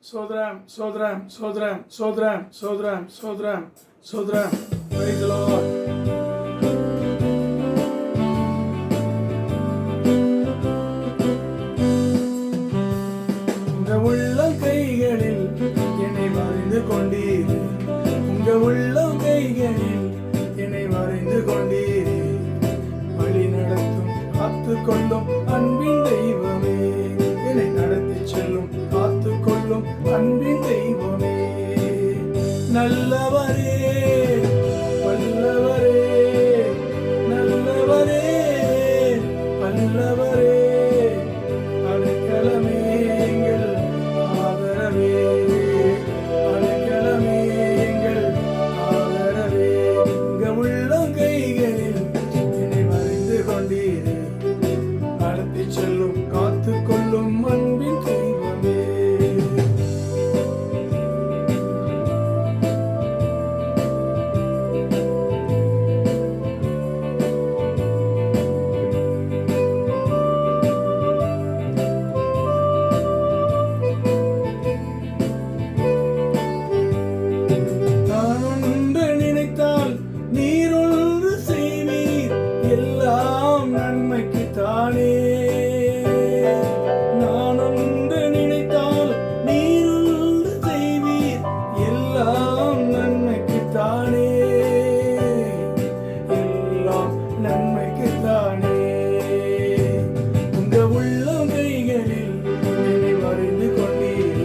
Sodram, Sodram, Sodram, Sodram, Sodram, Sodram, Sodram. Praise the Lord. உங்க உள்ளம் கைகளில் என்னை வரைந்து கொண்டீர். உங்க உள்ளம் கைகளில் என்னை வரைந்து கொண்டீர். வழி நடத்தும் காத்து கொள்ளும் அன்பின் தெய்வமே, என்னை நடத்தி செல்லும் காத்து கொள்ளும் அன்பின் தெய்வமே. நல்லவரே, வல்லவரே, நல்லவரே, வல்லவரே, அடைக்கலமே எங்கள் ஆதரவே, அடைக்கலமே எங்கள் ஆதரவே. உங்க உள்ளம் கைகளில் என்னை வரைந்து கொண்டீரே, நடத்தி செல்லும் காத்து கொள்ளும் அன்பின் தெய்வமே. நான் ஒன்று நினைத்தால் நீர் ஒன்று செய்வீர், எல்லாம் நன்மைக்கு தானே. நான் ஒன்று நினைத்தால் நீர் ஒன்று செய்வீர், எல்லாம் நன்மைக்கு தானே, எல்லாம் நன்மைக்கு தானே. உங்க உள்ளம் கைகளில் என்னை வரைந்து கொண்டீர்.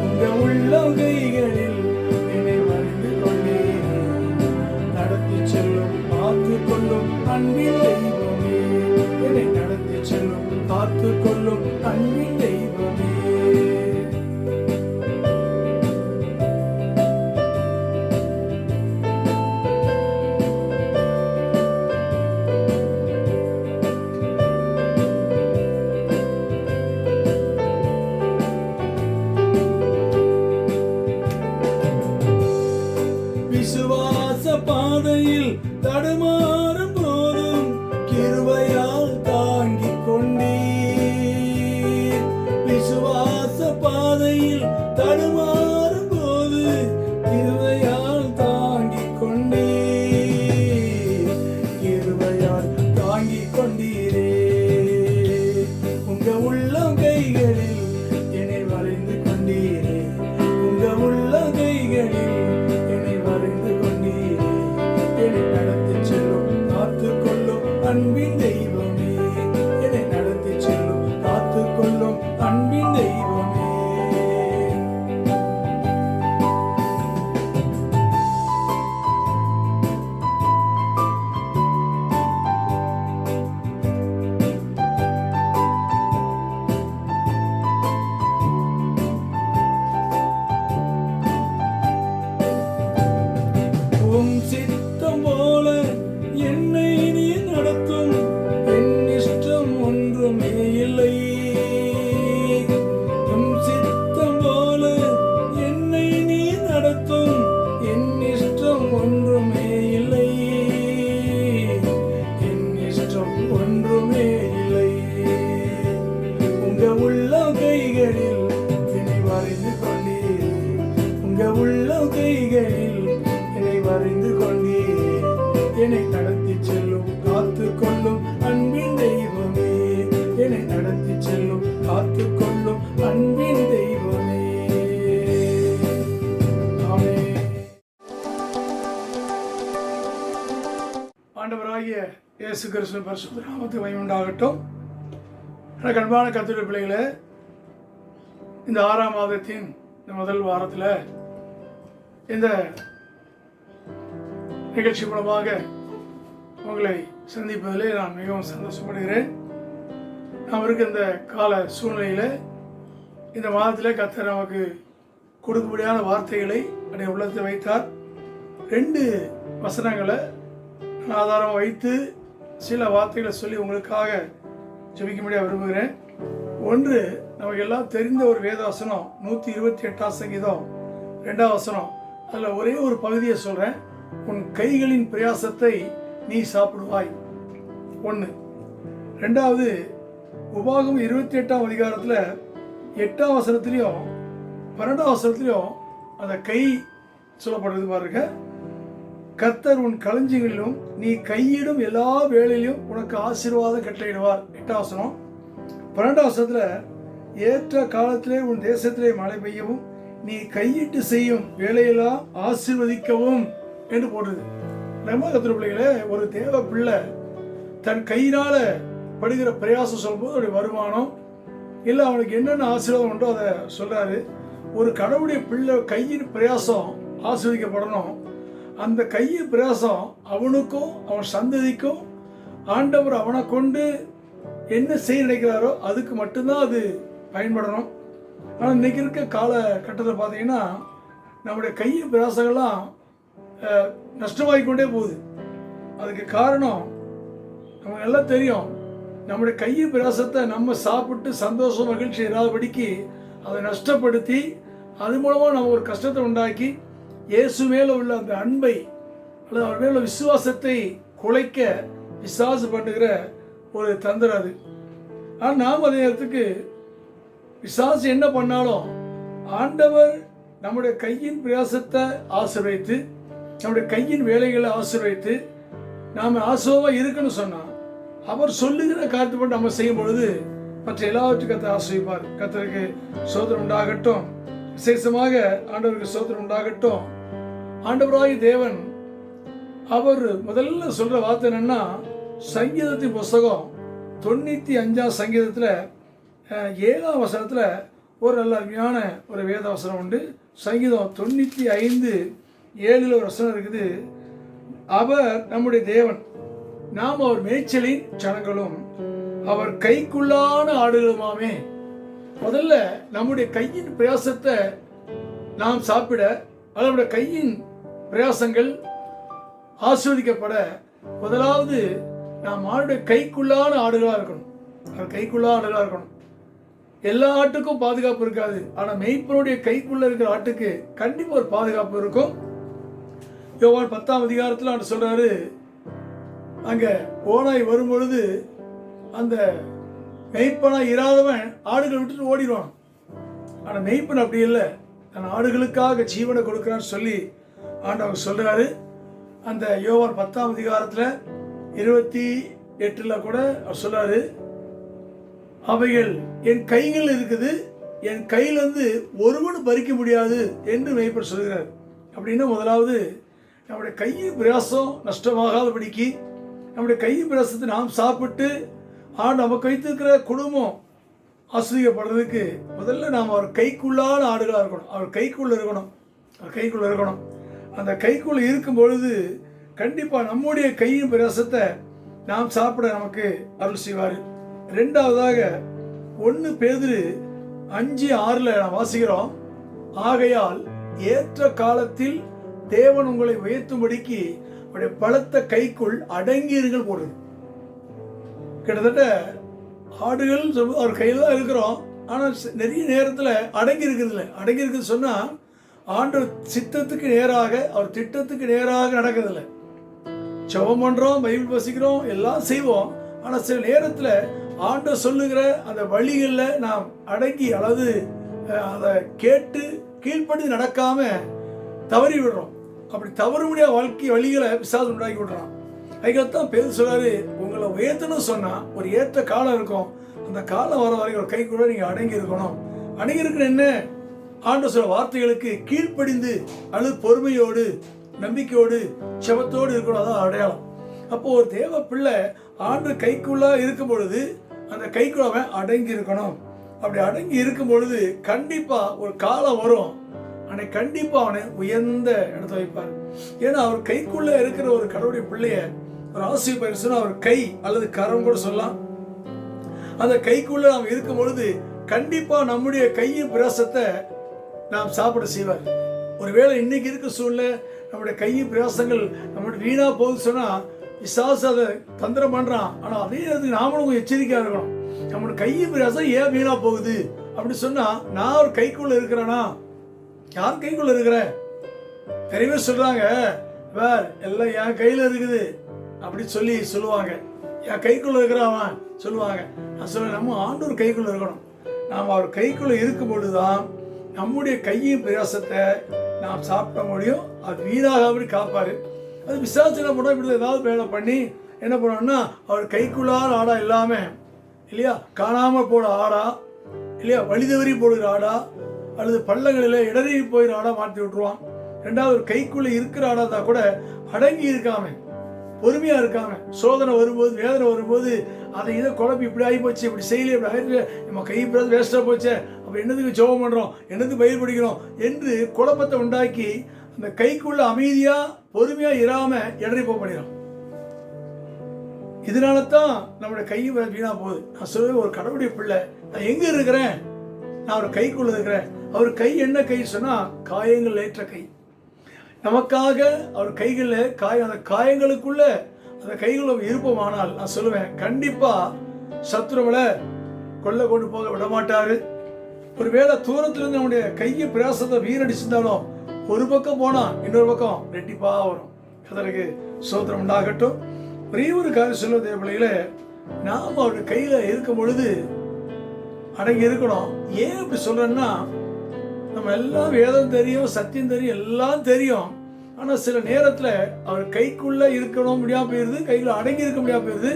உங்க உள்ளம் கைகளில் என்னை வரைந்து கொண்டீர். நடத்தி செல்லும் காத்து கொள்ளும் அன்பின் தெய்வமே, என்னை நடத்தி செல்லும் காத்து கொள்ளும் அன்பின் தெய்வமே. விசுவாச பாதையில் தடுமாறும் போதும் கிருபையால் தாங்கிக் கொண்டீர். விசுவாச பாதையில் தடுமாறும் போது கிருபையால் தாங்கிக் கொண்டீர். கிருபையால் தாங்கிக் கொண்டீரே. உங்க உள்ளம் கைகளில் என்னை வரைந்து கொண்டீரே. உங்க உள்ளம் கைகளில் என்னை வரைந்து கொண்டீரே. என்னை நடத்தி செல்லும் காத்து கொள்ளும் அன்பின் தெய்வமே, என்னை நடத்தி செல்லும் காத்து கொள்ளும் அன்பின் தெய்வமே. உம் சித்தம் போல என்னை நீ நடத்தும், என் இஷ்டம் ஒன்றுமே இல்லை. உம் சித்தம் போல என்னை நீ நடத்தும், என் இஷ்டம் ஒன்றுமே இல்லை. என் இஷ்டம் ஒன்றுமே இல்லை. உங்க உள்ளம் கைகளில் என்னை வரைந்து கொண்டீர். உங்க உள்ளம் கைகளில் என்னை வரைந்து கொண்டீரே. என்னை நடத்தி செல்லும் காத்து கொள்ளும் அன்பின் தெய்வமே, என்னை நடத்தி செல்லும் காத்து கொள்ளும் அன்பின் தெய்வமே. ஆமென். ஆண்டவராகிய இயேசு கிறிஸ்துவின் பரிசுத்த நாமத்துக்கு மகிமை உண்டாகட்டும். எனக்கு அன்பான கர்த்தருடைய பிள்ளைகளே, இந்த 6ஆம் மாதத்தின் இந்த முதல் வாரத்தில் இந்த நிகழ்ச்சி மூலமாக உங்களை சந்திப்பதிலே நான் மிகவும் சந்தோஷப்படுகிறேன். நாம் இருக்க இந்த கால சூழ்நிலையில் இந்த மாதத்தில் கர்த்தர் நமக்கு கொடுக்கும்படியான வார்த்தைகளை என்னுடைய உள்ளத்தை வைத்தார். 2 வசனங்களை நான் ஆதாரம் வைத்து சில வார்த்தைகளை சொல்லி உங்களுக்காக ஜெபிக்கும்படியாக விரும்புகிறேன். ஒன்று, நமக்கு எல்லாம் தெரிந்த ஒரு வேத வசனம், 128ஆம் சங்கீதம் 2ஆம் வசனம். அதில் ஒரே ஒரு பகுதியை சொல்கிறேன். உன் கைகளின் பிரயாசத்தை நீ சாப்பிடுவாய். 1. 2வது, உபாகமம் 28ஆம் அதிகாரத்தில் 8ஆம் வசனத்திலையும் 12ஆம் வசனத்திலையும் அந்த கை சொல்லப்படுறது பாருங்க. கர்த்தர் உன் களஞ்சியங்களிலும் நீ கையிடும் எல்லா வேலையிலும் உனக்கு ஆசீர்வாதம் கட்டளையிடுவார். 8ஆம் வசனம். 12ஆம் வசனத்துல ஏற்ற காலத்திலே உன் தேசத்திலே மழை பெய்யவும் நீ கையிட்டு செய்யும் வேலையெல்லாம் ஆசீர்வதிக்கவும் என்று போடுறது. நம்ம கர்த்தர் பிள்ளைகளே, ஒரு தேவ பிள்ளை தன் கையினால படுகிற பிரயாசம் சொல்லும்போது அவருடைய வருமானம் இல்லை அவனுக்கு என்னென்ன ஆசீர்வாதம் உண்டோ அதை சொல்றாரு. ஒரு கடவுளுடைய பிள்ளை கையின் பிரயாசம் ஆசீர்வதிக்கப்படணும். அந்த கையின் பிரயாசம் அவனுக்கும் அவன் சந்ததிக்கும் ஆண்டவர் அவனை கொண்டு என்ன செய்ய நினைக்கிறாரோ அதுக்கு மட்டும்தான் அது பயன்படணும். ஆனால் இன்னைக்கு இருக்க காலகட்டத்தில் பார்த்தீங்கன்னா நம்முடைய கையின் பிரயாசங்கள்லாம் நஷ்டமாகிக்கொண்டே போகுது. அதுக்கு காரணம் நமக்கு எல்லாம் தெரியும். நம்முடைய கையின் பிரயாசத்தை நம்ம சாப்பிட்டு சந்தோஷம் மகிழ்ச்சி இல்லாதபடிக்கு அதை நஷ்டப்படுத்தி அது மூலமாக நம்ம ஒரு கஷ்டத்தை உண்டாக்கி இயேசு மேலே உள்ள அந்த அன்பை அல்லது அவர் மேலே விசுவாசத்தை குலைக்க பிசாசு பண்ணுகிற ஒரு தந்திரம் அது. ஆனால் நாம் அதே நேரத்துக்கு பிசாசு என்ன பண்ணாலும் ஆண்டவர் நம்முடைய கையின் பிரயாசத்தை ஆசீர்வதித்து நம்முடைய கையின் வேலைகளை ஆசீர்வதித்து நாம் ஆசீர்வாதமாக இருக்குன்னு சொன்னால் அவர் சொல்லுகிற காரியத்தை நம்ம செய்யும் பொழுது மற்ற எல்லாவற்றையும் கர்த்தர் ஆசீர்வதிப்பார். கர்த்தருக்கு ஸ்தோத்திரம் உண்டாகட்டும். விசேஷமாக ஆண்டவருக்கு ஸ்தோத்திரம் உண்டாகட்டும். ஆண்டவராகிய தேவன் அவர் முதல்ல சொல்ற வார்த்தை என்னன்னா, சங்கீதத்தின் புஸ்தகம் 95ஆம் சங்கீதத்தில் 7ஆம் வசனத்தில் ஒரு நல்ல அருமையான ஒரு வேத வசனம் உண்டு. சங்கீதம் 95:7 ஒரு வசனம் இருக்குது. அவர் நம்முடைய தேவன், நாம் அவர் மேய்ச்சலின் ஜனங்களும் அவர் கைக்குள்ளான ஆடுகளுமாமே. முதல்ல நம்முடைய கையின் பிரயாசத்தை நாம் சாப்பிட, நம்முடைய கையின் பிரயாசங்கள் ஆஸ்வதிக்கப்பட முதலாவது நாம் ஆடுடைய கைக்குள்ளான ஆடுகளாக இருக்கணும். அவர் கைக்குள்ளான ஆடுகளாக இருக்கணும். எல்லா ஆட்டுக்கும் பாதுகாப்பு இருக்காது, ஆனால் மெய்ப்பனுடைய கைக்குள்ள இருக்கிற ஆட்டுக்கு கண்டிப்பாக ஒரு பாதுகாப்பு இருக்கும். யோவான் 10ஆம் அதிகாரத்தில் அவர் சொல்றாரு, அங்கே ஓனாய் வரும்பொழுது அந்த மெய்ப்பனாய் இராதவன் ஆடுகளை விட்டுட்டு ஓடிடுவான். ஆனால் மெய்ப்பன் அப்படி இல்லை, தன் ஆடுகளுக்காக ஜீவனை கொடுக்குறான்னு சொல்லி ஆண்டவர் சொல்றாரு. அந்த யோவான் 10ஆம் அதிகாரத்தில் 28 கூட அவர் சொல்றாரு, அவைகள் என் கைகள் இருக்குது, என் கையிலிருந்து ஒருவனும் பறிக்க முடியாது என்று மெய்ப்பன் சொல்கிறார். அப்படின்னா முதலாவது நம்முடைய கையின் பிரயாசம் நஷ்டமாகாதபடிக்கு நம்முடைய கையின் பிரயாசத்தை நாம் சாப்பிட்டு நமக்கு வைத்திருக்கிற குடும்பம் ஆஸ்வதிக்கப்படுறதுக்கு முதல்ல நாம் அவர் கைக்குள்ளான ஆடுகளாக இருக்கணும். அவர் கைக்குள்ளே இருக்கணும். அவர் கைக்குள்ளே இருக்கணும். அந்த கைக்குள்ளே இருக்கும் பொழுது கண்டிப்பாக நம்முடைய கையின் பிரயாசத்தை நாம் சாப்பிட நமக்கு அருள் செய்வார். ரெண்டாவதாக 1 பேதுரு 5:6 நாம் வாசிக்கிறோம், ஆகையால் ஏற்ற காலத்தில் தேவன் உங்களை உயர்த்தும்படிக்கு அவருடைய பலத்த கைக்குள் அடங்கியிருங்கள் போடுது. கிட்டத்தட்ட ஆடுகள் அவர் கையில் தான் இருக்கிறோம், ஆனால் நிறைய நேரத்தில் அடங்கி இருக்கிறதில்ல. அடங்கி இருக்குது சொன்னால் ஆண்டவர் சித்தத்துக்கு நேராக அவர் திட்டத்துக்கு நேராக நடக்கிறதில்ல. ஜெபம் பண்ணுறோம், பைபிள் வசிக்கிறோம், எல்லாம் செய்வோம், ஆனால் சில நேரத்தில் ஆண்டவர் சொல்லுகிற அந்த வழிகளில் நாம் அடங்கி அல்லது அதை கேட்டு கீழ்ப்படி நடக்காம தவறி விடுறோம். அப்படி தவறு முடியாத வாழ்க்கை வழிகளை பிசாசு உண்டாக்கி விடுறான். அதுக்கத்தான் பேர் சொல்றாரு, உங்களை உயர்த்தணும் சொன்னால் ஒரு ஏற்ற காலம் இருக்கும், அந்த காலம் வர வரைக்கும் ஒரு கைக்குள்ள நீங்கள் அடங்கி இருக்கணும். அடங்கி இருக்கிற என்ன ஆண்டவர் சொல்ற வார்த்தைகளுக்கு கீழ்ப்படிந்து அல்லது பொறுமையோடு நம்பிக்கையோடு செபத்தோடு இருக்கணும். அதான் அடையாளம். அப்போ ஒரு தேவ பிள்ளை ஆண்டு கைக்குள்ளா இருக்கும் பொழுது அந்த கைக்குள்ள அவன் அடங்கி இருக்கணும். அப்படி அடங்கி இருக்கும் பொழுது கண்டிப்பா ஒரு காலம் வரும், ஆனால் கண்டிப்பா அவனை உயர்ந்த இடத்த வைப்பார். ஏன்னா அவர் கைக்குள்ள இருக்கிற ஒரு கடவுளுடைய பிள்ளைய ஒரு ஆசீர்வாதம் சொன்னா அவர் கை அல்லது கரம் கூட சொல்லலாம். அந்த கைக்குள்ள நாம் இருக்கும் பொழுது கண்டிப்பா நம்முடைய கையின் பிரயாசத்தை நாம் சாப்பிட செய்வார். ஒருவேளை இன்னைக்கு இருக்க சூழ்நிலை நம்முடைய கையின் பிரயாசங்கள் நம்மளுடைய வீணா போகுது சொன்னா பிசாசு அதை தந்திரம் பண்றான். ஆனா அதே நேரத்துக்கு நாமளும் எச்சரிக்கையா இருக்கணும். நம்மளுடைய கையின் பிரயாசம் ஏன் வீணா போகுது அப்படி சொன்னா, நான் ஒரு கைக்குள்ள இருக்கிறேனா? யார் கைக்குள்ள இருக்கிற? நிறைய பேர் சொல்றாங்க, வேற எல்லாம் என் கையில இருக்குது அப்படி சொல்லுவாங்க. என் கைக்குள்ள இருக்கிறவன் சொல்லுவாங்க. நான் சொல்ல, நம்ம ஆண்டவர் கைக்குள்ள இருக்கணும். நாம் அவர் கைக்குள்ள இருக்கும் பொழுதுதான் நம்முடைய கையின் பிரயாசத்தை நாம் சாப்பிட முடியும், அது வீணாகாமல் காப்பாரு. அது விசாரிச்சு என்ன பண்ணோம், இப்படி ஏதாவது வேலை பண்ணி என்ன பண்ணோம்னா அவர் கைக்குள்ளான ஆடா இல்லாமல் இல்லையா, காணாமல் போட ஆடா இல்லையா, வழிதவறி போடுகிற ஆடா அல்லது பள்ளங்களில் இடறி போயிடுற ஆடா மாற்றி விட்டுருவான். ரெண்டாவது ஒரு கைக்குள்ளே இருக்கிற ஆடா தான் கூட அடங்கி இருக்காம பொறுமையாக இருக்காம சோதனை வரும்போது வேதனை வரும்போது அதை இதை குழப்பி இப்படி ஆகி போச்சு, இப்படி செய்யல, இப்படி ஆகிடுச்சு, நம்ம கை வேஸ்ட்டாக போச்சு, அப்போ என்னதுக்கு ஜெபம் பண்ணுறோம், என்னதுக்கு பயிர் படிக்கிறோம் என்று குழப்பத்தை உண்டாக்கி அந்த கைக்குள்ள அமைதியாக பொறுமையாக இராமல் இடறி போக பண்ணிடும். இதனால தான் நம்மளுடைய கை வீணாக போகுது. நான் சொல்லுவேன், ஒரு கடவுளுடைய பிள்ளை, நான் எங்கே இருக்கிறேன், நான் அவர் கைக்குள்ள இருக்கிறேன். அவர் கை என்ன கை சொன்னால் காயங்கள் ஏற்ற கை. நமக்காக அவர் கைகளில் அந்த காயங்களுக்குள்ள அந்த கைகள் இருப்போமானால் நான் சொல்லுவேன், கண்டிப்பாக சத்துருவலை கொல்ல கொண்டு போக விட மாட்டார். ஒருவேளை தூரத்திலிருந்து நம்முடைய கையை பிரயாசத்தை வீணடிச்சிருந்தாலும் ஒரு பக்கம் போனால் இன்னொரு பக்கம் ரெட்டிப்பாக வரும். அதற்கு சோத்திரம் உண்டாகட்டும். ஒரே ஒரு காரியம் சொல்லுவதே பிள்ளைகள, நாம் அவருடைய கையில் இருக்கும் பொழுது அடங்கி இருக்கணும். ஏன் அப்படி சொல்றேன்னா, நம்ம எல்லாம் வேதம் தெரியும், சத்தியம் தெரியும், எல்லாம் தெரியும். ஆனால் சில நேரத்தில் அவர் கைக்குள்ளே இருக்கணும் முடியாமல் போயிடுது, கையில் அடங்கி இருக்க முடியாமல் போயிடுது.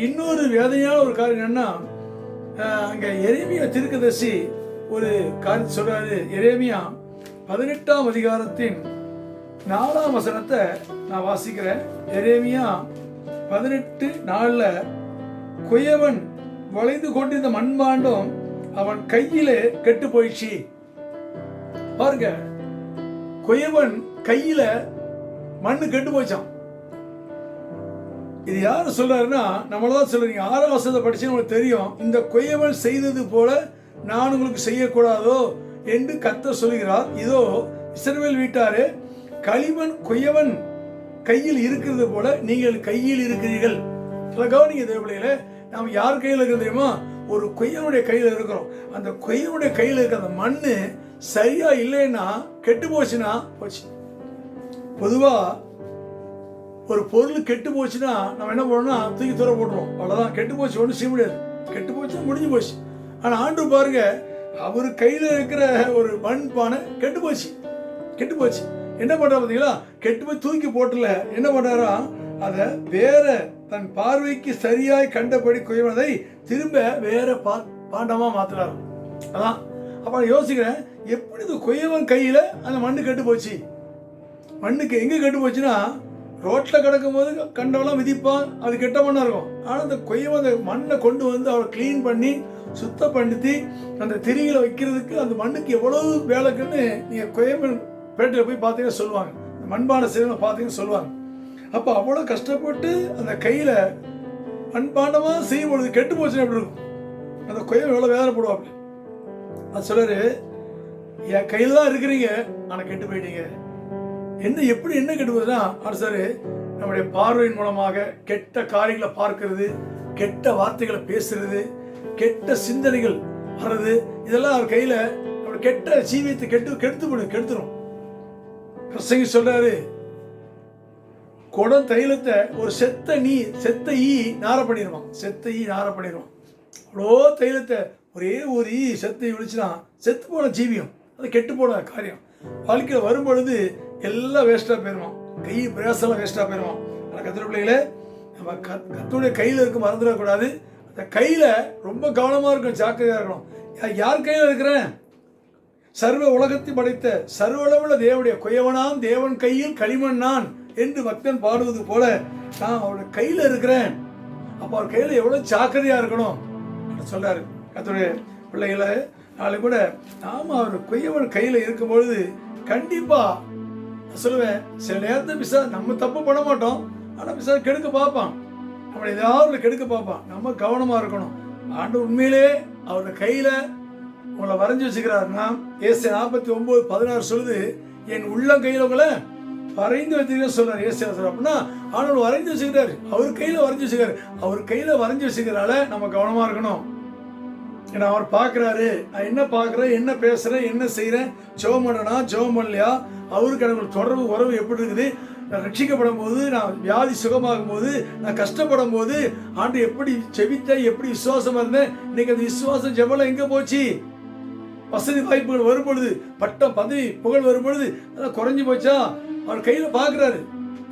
இன்னொரு வேதனையான ஒரு காரியம் என்னன்னா, அங்கே எரேமியா தீர்க்கதரிசி ஒரு காரியத்தை சொல்றாரு. எரேமியா 18ஆம் அதிகாரத்தின் 4ஆம் வசனத்தை நான் வாசிக்கிறேன். எரேமியா 18:4 குயவன் வளைந்து கொண்டிருந்த மண்பாண்டம் அவன் கையிலே கெட்டு போயிடுச்சு. பாருங்க, குயவன் கையில மண்ணு கெட்டு போச்சான். இது யாரு சொல்றாருன்னா, நம்மளதான் சொல்றீங்க. 6ஆம் வசனத்தை படிச்சு உங்களுக்கு தெரியும். இந்த குயவன் செய்தது போல நான் உங்களுக்கு செய்யக்கூடாதோ என்று கர்த்தர் சொல்கிறார். இதோ இஸ்ரவேல் வீட்டாரே, களிமண் குயவன் கையில் இருக்கிறது போல நீங்கள் கையில் இருக்கிறீர்கள். கவனிங்க தேவலையில, நாம் யார் கையில் இருக்கிறது தெரியுமா? ஒரு கொய்யனுடைய கையில் இருக்கிறோம். அந்த கொய்யனுடைய கையில் இருக்கிற அந்த மண்ணு சரியா இல்லைன்னா கெட்டு போச்சுன்னா போச்சு. பொதுவா ஒரு பொருள் கெட்டு போச்சுன்னா நம்ம என்ன பண்ணோம்னா தூக்கி தூர போட்டுருவோம். அவ்வளவுதான், கெட்டு போச்சு, ஒன்றும் செய்ய முடியாது. கெட்டு போச்சுன்னா முடிஞ்சு போச்சு. ஆனா ஆண்டு பாருங்க, அவர் கையில இருக்கிற ஒரு மண் பானை கெட்டு போச்சு. என்ன பண்ற பார்த்தீங்களா? கெட்டு போய் தூக்கி போட்டல, என்ன பண்றாரா, அதை வேற தன் பார்வைக்கு சரியாய் கண்டபடி குயவனதை திரும்ப வேற பாண்டமா மாத்துறாரு. அதான் அப்ப நான் யோசிக்கிறேன், எப்படி இந்த குயவன் கையில அந்த மண்ணு கெட்டு போச்சு? மண்ணுக்கு எங்க கெட்டு போச்சுன்னா, ரோட்ல கிடக்கும் போது கண்டவெல்லாம் மிதிப்பான், அது கெட்ட மண்ணா இருக்கும். ஆனா அந்த குயவன் அந்த மண்ணை கொண்டு வந்து அவரை கிளீன் பண்ணி சுத்தப்படுத்தி அந்த திரியில வைக்கிறதுக்கு அந்த மண்ணுக்கு எவ்வளவு வேலைக்குன்னு நீங்க குயவன் பேட்டையில் போய் பார்த்தீங்கன்னா சொல்லுவாங்க, மண்பானை செய்வனை பார்த்தீங்கன்னு சொல்லுவாங்க. அப்போ அவ்வளோ கஷ்டப்பட்டு அந்த கையில் மண்பாண்டமாக செய்யும் பொழுது கெட்டு போச்சுன்னு எப்படி இருக்கும்? அந்த குயவன் எவ்வளோ வேதனைப்படுவாங்க. அது சொல்றாரு, என் கையில் தான் இருக்கிறீங்க, ஆனால் கெட்டு போயிட்டீங்க. என்ன கெட்டு போகுதுன்னா, சார் நம்முடைய பார்வையின் மூலமாக கெட்ட காரியங்களை பார்க்கறது, கெட்ட வார்த்தைகளை பேசுறது, கெட்ட சிந்தனைகள் வர்றது, இதெல்லாம் அவர் கையில் நம்மளுடைய கெட்ட ஜீவியத்தை கெடுத்துரும். பிரசங்கி சொல்றாரு, குடம் தைலத்தை ஒரு செத்த ஈ நார பண்ணிடுவான். அவ்வளோ தைலத்தை ஒரே ஒரு ஈ செத்த ஈ விழிச்சுனா செத்து போன ஜீவியம், அது கெட்டு போன காரியம். வாழ்க்கையில் வரும் பொழுது எல்லாம் வேஸ்டா போயிடுவான், கை பிரயாசம்லாம் வேஸ்டா போயிடுவான். ஆனால் கத்திர பிள்ளைகளே, நம்ம கத்துடைய கையில் இருக்க மறந்துடக்கூடாது. அந்த கையில் ரொம்ப கவனமாக இருக்கும், ஜாக்கிரதையாக இருக்கணும். யார் கையில் இருக்கிறேன்? சர்வ உலகத்தை படைத்த சர்வளவுள்ள தேவனுடைய குயவனாம் தேவன் கையில் களிமண் நான் என்று பக்தன் பாடுவது போல நான் அவருடைய கையில் இருக்கிறேன். அப்போ அவர் கையில் எவ்வளவு ஜாக்கிரதையா இருக்கணும் சொல்றாரு. கர்த்தருடைய பிள்ளைகளை நாளைக்கு கூட நாம அவர் குயவன் கையில் இருக்கும் பொழுது கண்டிப்பா சொல்லுவேன், சில நேரத்தை நம்ம தப்பு பண்ண மாட்டோம், ஆனா கெடுக்க பார்ப்பான், நம்மளை ஏதாவது கெடுக்க பார்ப்பான். நம்ம கவனமா இருக்கணும். ஆண்டவர் உண்மையிலே அவருடைய கையில உங்களை வரைஞ்சி வச்சுக்கிறாருன்னா, ஏசாயா 49:16 சொல்லுது, என் உள்ளம் கையில் உங்களை வரைந்து வச்சுக்கிறேன் சொல்றாரு. ஏசாயா சொல்ற அப்படின்னா ஆண்டவர் வரைஞ்சி வச்சுக்கிறாரு, அவர் கையில வரைஞ்சி வச்சுக்கிறாரு. அவர் கையில வரைஞ்சி வச்சுக்கிறனால நம்ம கவனமா இருக்கணும். ஏன்னா அவர் பார்க்குறாரு, நான் என்ன பார்க்குறேன், என்ன பேசுறேன், என்ன செய்கிறேன், ஜெபம் பண்ணனா ஜெபம் பண்ணலையா, அவருக்கு எனக்கு தொடர்பு உறவு எப்படி இருக்குது, நான் ரட்சிக்கப்படும் போது, நான் வியாதி சுகமாகும் போது, நான் கஷ்டப்படும் போது ஆண்டு எப்படி செபித்தேன், எப்படி விசுவாசமா இருந்தேன், இன்னைக்கு அந்த விசுவாசம் ஜெபம் எங்க போச்சு? வசதி வாய்ப்புகள் வரும் பொழுது, பட்டம் பதவி புகழ் வரும் பொழுது அதெல்லாம் குறைஞ்சி போச்சா, அவர் கையில் பார்க்குறாரு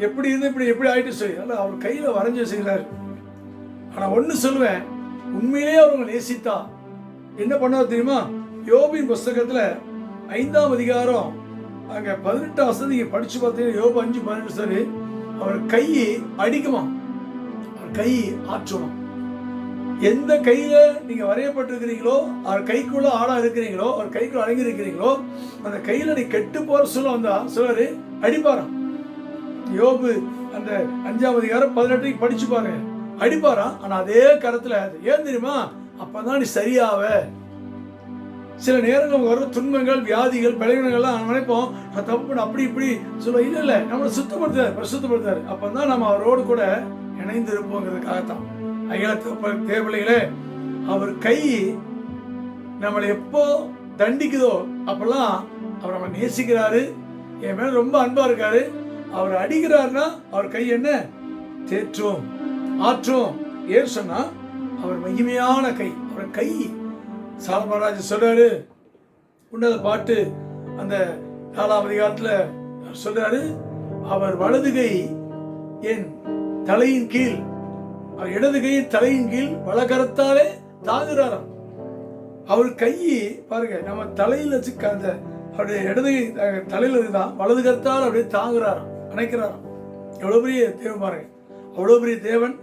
எப்படி இருந்து இப்படி எப்படி ஆயிட்டு சொல்லி, அதனால் அவர் கையில் வரைஞ்சி வச்சுக்கிறாரு. ஆனால் ஒன்று சொல்லுவேன், உண்மையிலேயே அவங்க நேசித்தா என்ன பண்ணார் தெரியுமா? யோபின் புஸ்தகத்தில் 5ஆம் அதிகாரம் அங்கே 18ஆம் வசனம் நீங்கள் படித்து பார்த்தீங்கன்னா, யோபு 5:18 சரி, அவர் கை அடிக்குமா, அவர் கை ஆற்றுமா. எந்த கையில நீங்க வரையப்பட்டிருக்கிறீங்களோ, அவர் கைக்குள்ள ஆடா இருக்கிறீங்களோ, அவர் கைக்குள்ள அடங்கி இருக்கிறீங்களோ, அந்த கையில நீ கெட்டு போற சொல்ல வந்தா சொல்றாரு அடிப்பாராம். யோபு அந்த 5ஆம் அதிகாரம் 18 படிச்சு பாருங்க, அடிப்பாராம். ஆனா அதே கரத்துல, ஏன் தெரியுமா? அப்பதான் நீ சரியாவ. சில நேரங்கள் வரும் துன்பங்கள், வியாதிகள், பலவீனங்கள்லாம் நினைப்போம் நான் தப்பு பண்ண அப்படி இப்படி சொல்ல, இல்ல நம்மளை சுத்தப்படுத்தாரு, பரிசுத்தப்படுத்தாரு. அப்பதான் நம்ம அவரோடு கூட இணைந்து இருப்போங்கிறதுக்காகத்தான். ஐயா தேவலைகளே, அவர் கை நம்மளை எப்போ தண்டிக்குதோ அப்பெல்லாம் அவர் நம்மளை நேசிக்கிறாரு, என் மேல ரொம்ப அன்பா இருக்காரு. அவர் அடிக்கிறாருன்னா அவர் கை என்ன தேற்றும் ஆற்றும். ஏன் சொன்னா அவர் மகிமையான கை, அவர் கை. சாலமோன் சொல்றாரு, உன்னத பாட்டு அந்த 4ஆம் அதிகாரத்துல சொல்றாரு, அவர் வலது கை என் தலையின் கீழ், அவர் இடது கையின் தலையின் கீழ் வலகரத்தாலே தாங்குறாராம். அவர் கை பாருங்க, நம்ம தலையில் வச்சு அந்த அவருடைய இடது கை தலையில தான், வலது கரத்தால் அப்படியே தாங்குறாராம், அணைக்கிறாராம். எவ்வளவு பெரிய தேவன் பாருங்க, அவ்வளவு பெரிய தேவன்.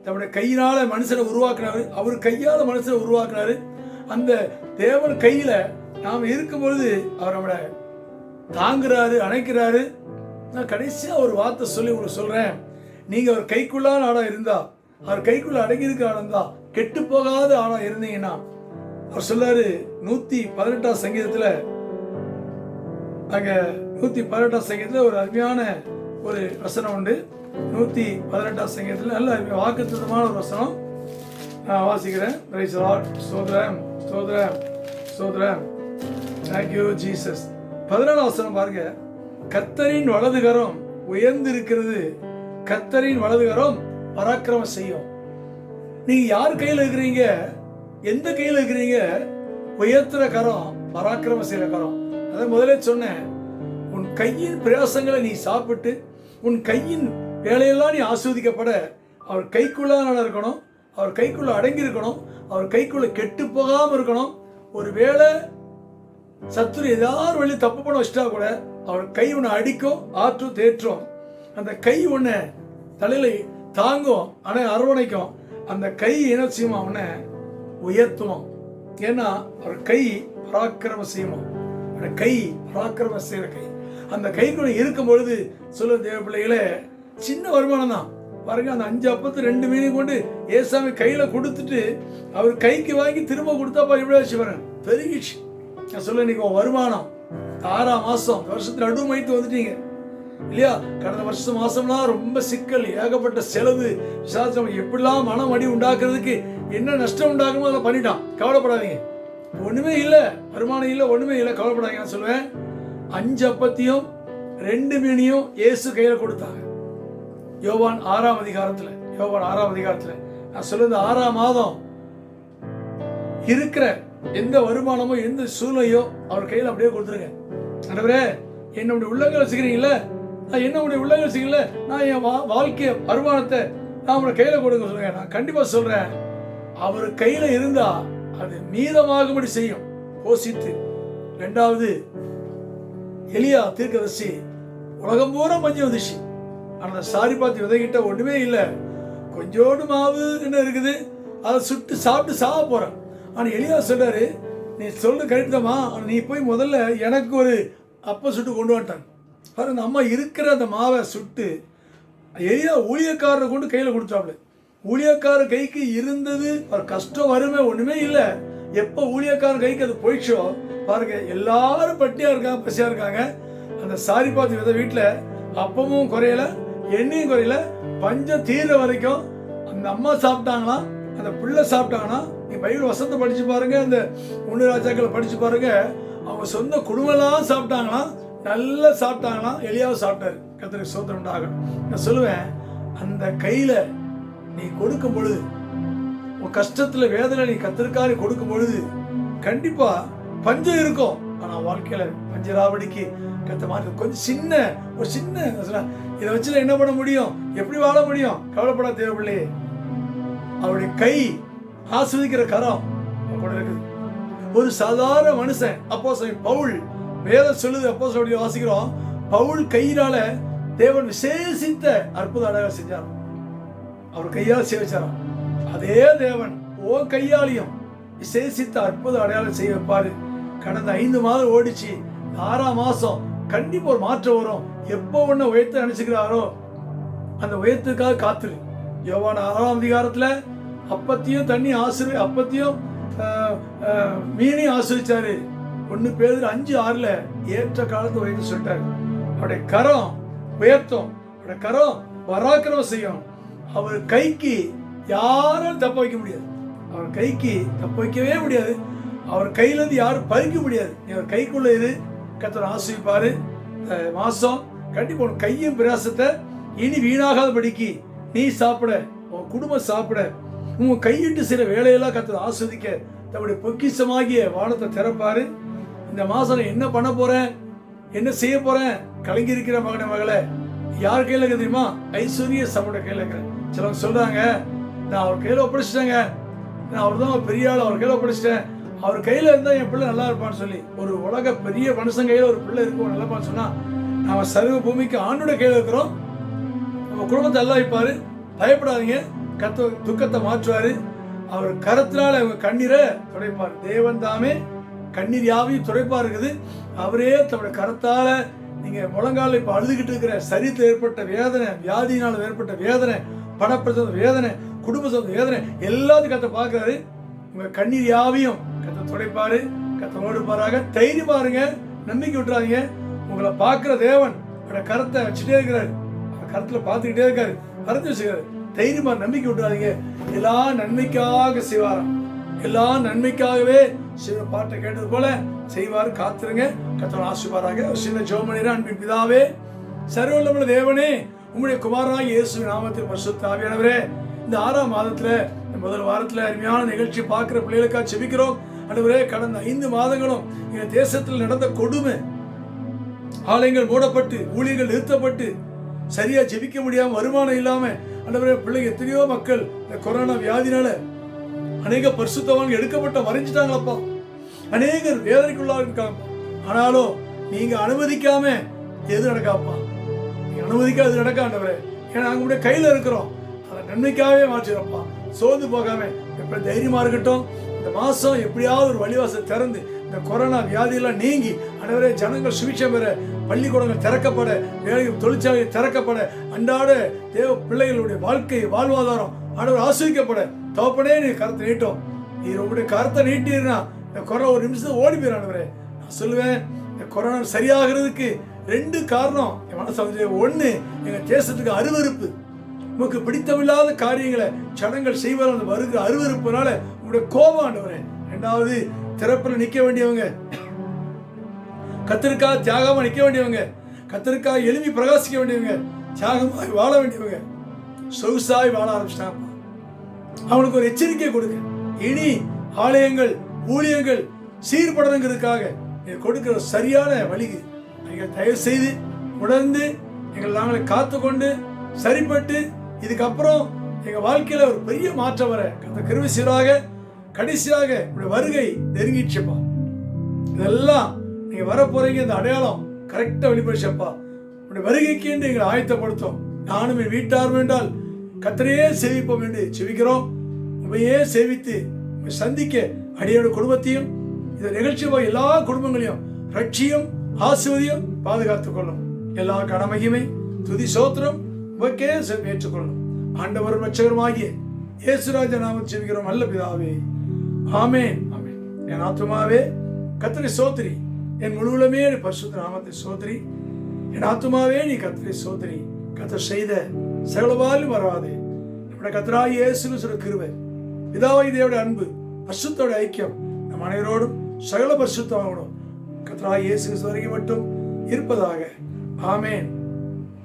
தன்னுடைய கையினால மனுஷனை உருவாக்குனாரு, அவர் கையால மனுஷனை உருவாக்குனாரு. அந்த தேவன் கையில நாம் இருக்கும் பொழுது அவர் நம்மளை தாங்குறாரு, அணைக்கிறாரு. நான் கடைசியா ஒரு வார்த்தை சொல்லி உங்களுக்கு சொல்றேன், நீங்க அவர் கைக்குள்ளான ஆடா இருந்தா, அவர் கைக்குள்ள அடங்கி இருக்க ஆடா, கெட்டு போகாத ஆடா இருந்தீங்கன்னா, அவர் சொல்றாரு 118ஆம் சங்கீதத்துல, அங்க 118ஆம் சங்கீதத்துல ஒரு அருமையான ஒரு வசனம் உண்டு. 118ஆம் சங்கீதத்துல நல்ல வாக்குத்தத்தமான ஒரு வசனம் நான் வாசிக்கிறேன். Praise the Lord. ஸ்தோத்திரம் ஸ்தோத்திரம் ஸ்தோத்திரம். Thank you Jesus. 14ஆம் வசனம் பாருங்க, கர்த்தரின் வலதுகரம் உயர்ந்திருக்கிறது, கர்த்தரின் வலதுகரம் பராக்கிரமம் செய்யும். நீங்க யார் கையில் இருக்கிறீங்க, எந்த கையில் இருக்கிறீங்க? உயர்த்துற கரம், பராக்கிரமம் செய்யற கரம். அதான் முதலே சொன்னேன், உன் கையின் பிரயாசங்களை நீ சாப்பிட்டு, உன் கையின் வேலையெல்லாம் நீ ஆஸ்வதிக்கப்பட அவர் கைக்குள்ள இருக்கணும், அவர் கைக்குள்ள அடங்கி இருக்கணும், அவர் கைக்குள்ள கெட்டு போகாம இருக்கணும். ஒரு வேளை சத்துரு ஏதாவது வழி தப்பு பண்ண வச்சுட்டா கூட அவர் கை உன்னை அடிக்கும், ஆற்றும், தேற்றும். அந்த கை உன்னை தலையில தாங்கும், ஆனால் அரவணைக்கும். அந்த கை என்ன செய்யுமா? உன்னை உயர்த்துவோம். ஏன்னா அவர் கை பராக்கிரம செய்யுமா, அந்த கை பராக்கிரம செய்யற கை. அந்த கைக்குள்ள இருக்கும் பொழுது சொல்ல தேவ பிள்ளைகளே, சின்ன வருமானம் தான் பாருங்க. அந்த 5 அப்பத்து 2 மீனையும் கொண்டு ஏசாமி கையில கொடுத்துட்டு அவர் கைக்கு வாங்கி திரும்ப கொடுத்தா பாரு இவ்வளவு வச்சு வரேன் பெருகிச்சு. நான் சொல்ல, இன்னைக்கு வருமானம் 6ஆம் மாசம், வருஷத்துல நடுமைத்து வந்துட்டீங்க இல்லையா? கடந்த வருஷம் மாசம்லாம் ரொம்ப சிக்கல், ஏகப்பட்ட செலவு, விசாரிச்சவங்க எப்படிலாம் மனம் அடி உண்டாக்குறதுக்கு என்ன நஷ்டம் உண்டாக்கணுமோ அதை பண்ணிட்டான். கவலைப்படாதீங்க, ஒண்ணுமே இல்லை, வருமானம் இல்லை, ஒண்ணுமே இல்லை, கவலைப்படாதீங்க. நான் சொல்லுவேன், 5 அப்பத்தையும் 2 மீனையும் இயேசு கையில கொடுத்தாங்க. யோவான் 6ஆம் அதிகாரத்துல, யோவான் 6ஆம் அதிகாரத்துல நான் சொல்லுறது, 6ஆம் மாதம் இருக்கிற எந்த வருமானமோ எந்த சூழ்நிலையோ அவர் கையில அப்படியே கொடுத்துருங்க. ஆண்டவரே, என்னுடைய உள்ளங்கள் வச்சுக்கிறீங்களே, நான் என்னுடைய உள்ளங்கள் வச்சுக்கல, நான் என் வாழ்க்கைய வருமானத்தை நான் உங்களை கையில கொடுங்க சொல்லுங்க. நான் கண்டிப்பா சொல்றேன், அவர் கையில இருந்தா அது மீதமாகும்படி செய்யும். போசித்து 2வது எலியா தீர்க்கதரிசி, உலகம் பூரா பஞ்சம் வந்துச்சு. ஆனால் சாரிபாத்தி விதைகிட்ட ஒண்ணுமே இல்லை, கொஞ்சோடு மாவு என்ன இருக்குது, அதை சுட்டு சாப்பிட்டு சாக போறேன். ஆனால் எலியா சொல்றாரு, நீ சொல்றது கரெக்ட் தான்மா, நீ போய் முதல்ல எனக்கு ஒரு அப்ப சுட்டு கொண்டு வந்துட்டாங்க. அந்த அம்மா இருக்கிற அந்த மாவை சுட்டு எலியா ஊழியக்காரரை கொண்டு கையில் கொடுத்தாப்புல. ஊழியக்காரர் கைக்கு இருந்தது ஒரு கஷ்டம், வறுமை ஒண்ணுமே இல்லை. எப்போ ஊழியக்காரர் கைக்கு அது போயிடுச்சோ பாருங்க, எல்லாரும் பட்டியா இருக்காங்க, பசியா இருக்காங்க. அந்த சாரிபாத்தி விதை வீட்டில் அப்பமும் குறையல, எண்ணெயும் குறையல, பஞ்சம் தீர வரைக்கும் அந்த அம்மா சாப்பிட்டாங்களாம், அந்த பிள்ளை சாப்பிட்டாங்கன்னா. நீ பைபிள் வசனத்தை படிச்சு பாருங்க, அந்த 1 ராஜாக்களை படிச்சு பாருங்க, அவங்க சொந்த குடும்பம்லாம் சாப்பிட்டாங்களாம், நல்லா சாப்பிட்டாங்களாம். எலியாவும் சாப்பிட்டாரு. கர்த்தருக்கு ஸ்தோத்திரம் உண்டாகட்டும். நான் சொல்லுவேன், அந்த கையில நீ கொடுக்கும் பொழுது, உன் கஷ்டத்துல வேதனை நீ கர்த்தருக்காக கொடுக்கும் பொழுது, கண்டிப்பா பஞ்சம் இருக்கும், ஆனா வாழ்க்கையில பஞ்சராவடிக்கு கத்த மாற்ற கொஞ்சம் சின்ன இதை வச்சு என்ன பண்ண முடியும், எப்படி வாழ முடியும்? கவலைப்பட தேவையில்லையே. அவருடைய கை ஆஸ்வதிக்கிற கரம் கூட இருக்குது. ஒரு சாதாரண மனுஷன் அப்போஸ்தலன் பவுல், வேதம் சொல்லுது, அப்போஸ்தலன் வாசிக்கிறோம், பவுல் கையினால தேவன் விசேஷித்த அற்புத அடையாளம் செஞ்சார். அவர் கையால் சேவிச்சாராம். அதே தேவன் ஓ கையாலையும் விசேஷித்த அற்புத அடையாளம் செய்ய வைப்பாரு. கடந்த 5 மாதம் ஓடிச்சு, 6ஆம் மாசம் கண்டிப்பா ஒரு மாற்றம் வரும். எப்போ ஒண்ணு உயர்த்த நினைச்சுக்கிறாரோ அந்த உயர்த்துக்காக காத்துரு. யோவான் 6ஆம் அதிகாரத்துல அப்பத்தையும் தண்ணி அப்பத்தையும் மீனையும் ஆசிரிச்சாரு. 1 பேதுரு 5:6 ஏற்ற காலத்தை உயர்த்து சொல்லிட்டாரு. அவருடைய கரம் உயர்த்தும், அவருடைய கரம் பராக்கிரமம் செய்யும். அவர் கைக்கு யாரும் தப்ப வைக்க முடியாது. அவர் கைக்கு தப்ப வைக்கவே முடியாது. அவர் கையில இருந்து யாரும் பறிக்க முடியாது. அவர் கைக்குள்ள இரு, கர்த்தர் ஆசீர்வதிப்பாரு. மாசம் கண்டிப்பா உன் கையும் பிரயாசத்தை இனி வீணாகாதபடிக்கு நீ சாப்பிட, உன் குடும்பம் சாப்பிட, உன் கையிட்டு சில வேலையெல்லாம் கர்த்தர் ஆஸ்வதிக்க தன்னுடைய பொக்கிஷமாகிய வானத்தை திறப்பாரு. இந்த மாசம் என்ன பண்ண போறேன், என்ன செய்ய போறேன், கலங்கி இருக்கிற மகனை மகளை யார் கையில இருக்கு தெரியுமா? ஐஸ்வர்ய சமோட கையில இருக்கிறேன். சிலவங்க சொல்றாங்க, நான் அவர் கையில ஒப்படைச்சிட்டேங்க, நான் அவர் தான் பெரிய ஆள், அவர் கையில ஒப்படைச்சிட்டேன், அவர் கையில இருந்தா என் பிள்ளை நல்லா இருப்பான்னு சொல்லி. ஒரு உலக பெரிய மனுஷன் கையில ஒரு பிள்ளை இருக்கும் நல்லா இருப்பான்னு சொன்னா, நாம சர்வ பூமிக்கு ஆண்டோட கையில இருக்கிறோம். நம்ம குடும்பத்தை எல்லாம் வைப்பாரு. பயப்படாதீங்க, துக்கத்தை மாற்றுவாரு. அவர் கரத்தினால அவங்க கண்ணீரை துடைப்பார். தேவன் தாமே கண்ணீர் யாவையும் துடைப்பா இருக்குது. அவரே தன்னுடைய கரத்தால நீங்க முழங்கால இப்ப அழுதுகிட்டு இருக்கிற சரீரத்தில் ஏற்பட்ட வேதனை, வியாதியினால ஏற்பட்ட வேதனை, பணப்பிரச்சனை வேதனை, குடும்ப வேதனை எல்லாத்தையும் கத்த பாக்குறாரு. உங்க கண்ணீர் யாவையும் கத்த துடைப்பாரு. கத்த ஓடுப்பாராக. தைரியம் பாருங்க, நம்பிக்கை விட்டுறாதீங்க. உங்களை பார்க்கிற தேவன் கரத்தை வச்சுட்டே இருக்கிறாரு. கரத்துல பார்த்துக்கிட்டே இருக்காரு, கரத்தை வச்சுக்கிறாரு. தைரியமா நம்பிக்கை விட்டுறாதீங்க. எல்லா நன்மைக்காக செய்வாராம், எல்லா நன்மைக்காகவே சிவ பாட்டை கேட்டது போல செய்வார். காத்துருங்க, கர்த்தர் ஆசீர்வாராக. சின்ன ஜெபம் பண்ணிடுறேன். அன்பின் பிதாவே, சர்வவல்லமையுள்ள தேவனே, உம்முடைய குமாரனாகிய இயேசுவின் நாமத்தில் பரிசுத்த ஆவியானவரே, இந்த 6ஆம் மாதத்துல முதல் வாரத்துல அருமையான நிகழ்ச்சி பார்க்கிற பிள்ளைகளுக்காக செபிக்கிறோம். ஆண்டவரே, கடந்த 5 மாதங்களும் இந்த தேசத்தில் நடந்த கொடுமை, ஆலயங்கள் மூடப்பட்டு, ஊழியர்கள் நிறுத்தப்பட்டு, சரியா ஜெபிக்க முடியாம, வருமானம் இல்லாம, ஆண்டவரே பிள்ளைங்க எத்தனையோ மக்கள் இந்த கொரோனா வியாதினால அநேக பரிசுத்தவான்கள் எடுக்கப்பட்ட மறைஞ்சிட்டாங்களப்பா. அநேகர் வேதனைக்குள்ளாக இருக்காங்க. ஆனாலும் நீங்க அனுமதிக்காம எது நடக்காப்பா, நீங்க அனுமதிக்காது நடக்க ஆண்டவரே. ஏன்னா நாங்க கையில இருக்கிறோம், அதை நன்மைக்காகவே மாற்றிடப்பா. சோர்ந்து போகாம எப்படி தைரியமா இருக்கட்டும். இந்த மாசம் எப்படியாவது ஒரு வழிவாசல் திறந்து இந்த கொரோனா வியாதியெல்லாம் நீங்கி ஆண்டவரே ஜனங்கள் சுவிட்சம் பெற, பள்ளிக்கூடங்கள் திறக்கப்பட, வேலை தொழிற்சாலைகள் திறக்கப்பட, அன்றாட தேவ பிள்ளைகளுடைய வாழ்க்கை வாழ்வாதாரம் ஆண்டவர் ஆஸ்வதிக்கப்பட தோப்பனே நீ கருத்தை நீட்டும். நீ உங்களுடைய கருத்தை நீட்டினா இந்த கொரோனா ஒரு நிமிஷம் ஓடி போயிடாண்டவரே. நான் சொல்லுவேன், இந்த கொரோனா சரியாகிறதுக்கு 2 காரணம் என் மனசு. 1, எங்க தேசத்துக்கு அருவருப்பு, உங்களுக்கு பிடித்தமில்லாத காரியங்களை ஜனங்கள் செய்வார். அந்த வருகிற அருவருப்புனால உங்களுடைய கோபம் ஆண்டவரே. 2வது, திறப்பில் நிற்க வேண்டியவங்க, கத்தருக்காக தியாகமா நிற்க வேண்டியவங்க, கத்தருக்காக எழுப்பி பிரகாசிக்க வேண்டியவங்க, தியாகமாய் வாழ வேண்டியவங்க சொகுசாய் வாழ ஆரம்பிச்சிட்டாங்க. அவனுக்கு ஒரு எச்சரிக்கை கொடுங்க. இனி ஆலயங்கள் ஊழியங்கள் சீர்படணுங்கிறதுக்காக கொடுக்கிற சரியான வழிக்கு நீங்கள் தயவு செய்து உணர்ந்து நாங்களை காத்துக்கொண்டு சரிப்பட்டு இதுக்கப்புறம் எங்க வாழ்க்கையில ஒரு பெரிய மாற்றம் வர அந்த கிருபை சீராக. கடைசியாக வருகை நெருங்கிடுச்சுப்பா. இதெல்லாம் நீங்க வர போறீங்க, இந்த அடையாளம் கரெக்டா வெளிப்படுச்சப்பா. உடைய வருகைக்கு என்று எங்களை ஆயத்தப்படுத்தும். நானும் என் வீட்டார் வேண்டால் கத்தரையே சேவிப்போம் என்று செவிக்கிறோம். உண்மையே சேவித்து சந்திக்க அடியோட குடும்பத்தையும் இந்த நிகழ்ச்சி எல்லா குடும்பங்களையும் ரட்சியும் ஆசீர்வதியும் பாதுகாத்துக் கொள்ளும். எல்லா கடமையுமே துதி சோத்திரம் உமக்கே ஏற்றுக்கொள்ளும். ஆண்டவரும் ரட்சகருமாகிய இயேசுராஜ நாமத்தில் ஜெபிக்கிறோம் நல்ல பிதாவே, ஆமென். ஆமென். என் ஆத்துமாவே கர்த்தரை சோத்திரி, என் முழுவலுமே பரிசுத்த நாமத்தை சோத்திரி. என் ஆத்துமாவே நீ கர்த்தரை சோத்திரி. கர்த்தர் செய்த சகலவாலும் வராதே. நம்முடைய கர்த்தராகிய இயேசு கிறிஸ்துவின் கிருபை, பிதாவாகிய தேவனுடைய அன்பு, பரிசுத்தோட ஐக்கியம் நம் அனைவரோடும் சகல பரிசுத்தமானோடும் கர்த்தராகிய இயேசு கிறிஸ்து வரைக்கும் மட்டும் இருப்பதாக. ஆமென்.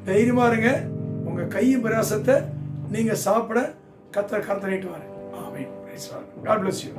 தைரியமா இருங்க. உங்க கையும் பிரயாசத்தை நீங்க சாப்பிட கர்த்தர் நீட்டுவாரு. ஆமென். God bless you.